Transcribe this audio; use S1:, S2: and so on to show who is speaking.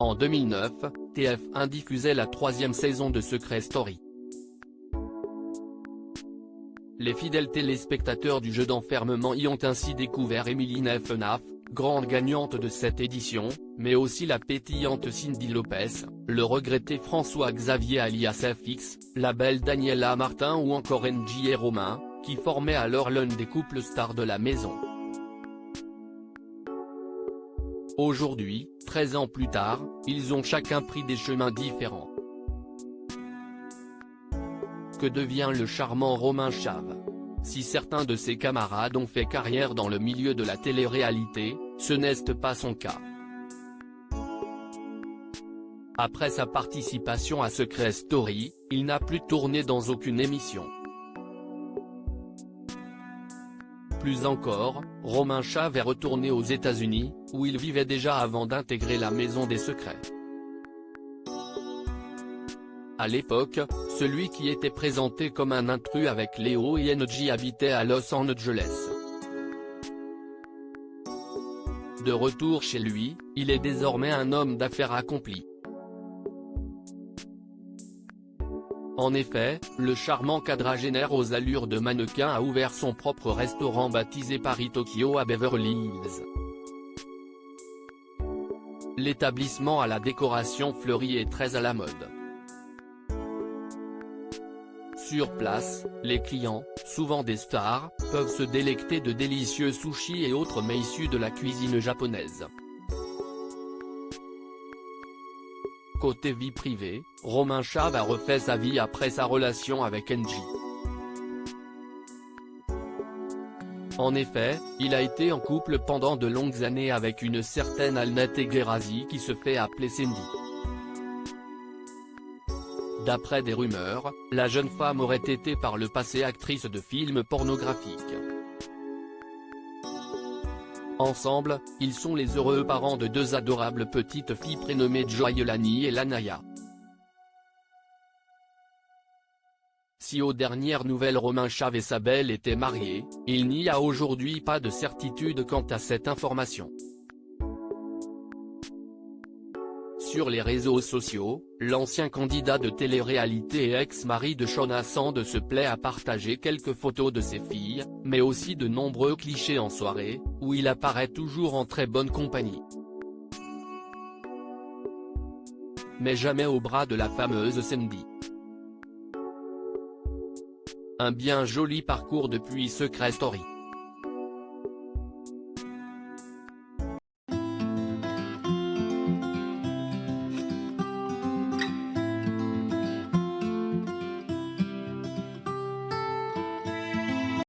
S1: En 2009, TF1 diffusait la 3e saison de Secret Story. Les fidèles téléspectateurs du jeu d'enfermement y ont ainsi découvert Émilie Neffenaf, grande gagnante de cette édition, mais aussi la pétillante Cindy Lopez, le regretté François-Xavier alias FX, la belle Daniela Martin ou encore Angie et Romain, qui formaient alors l'un des couples stars de la maison. Aujourd'hui, 13 ans plus tard, ils ont chacun pris des chemins différents. Que devient le charmant Romain Chave? Si certains de ses camarades ont fait carrière dans le milieu de la télé-réalité, ce n'est pas son cas. Après sa participation à Secret Story, il n'a plus tourné dans aucune émission. Plus encore, Romain Chave est retourné aux États-Unis, où il vivait déjà avant d'intégrer la Maison des Secrets. À l'époque, celui qui était présenté comme un intrus avec Léo et Angie habitait à Los Angeles. De retour chez lui, il est désormais un homme d'affaires accompli. En effet, le charmant quadragénaire aux allures de mannequin a ouvert son propre restaurant baptisé Paris Tokyo à Beverly Hills. L'établissement à la décoration fleurie est très à la mode. Sur place, les clients, souvent des stars, peuvent se délecter de délicieux sushis et autres mets issus de la cuisine japonaise. Côté vie privée, Romain Chave a refait sa vie après sa relation avec Angie. En effet, il a été en couple pendant de longues années avec une certaine Alnette Guerazi qui se fait appeler Cindy. D'après des rumeurs, la jeune femme aurait été par le passé actrice de films pornographiques. Ensemble, ils sont les heureux parents de deux adorables petites filles prénommées Joylani et Lanaya. Si aux dernières nouvelles Romain Chave et sa belle étaient mariés, il n'y a aujourd'hui pas de certitude quant à cette information. Sur les réseaux sociaux, l'ancien candidat de télé-réalité et ex-mari de Shauna Sand se plaît à partager quelques photos de ses filles, mais aussi de nombreux clichés en soirée, où il apparaît toujours en très bonne compagnie. Mais jamais au bras de la fameuse Cindy. Un bien joli parcours depuis Secret Story.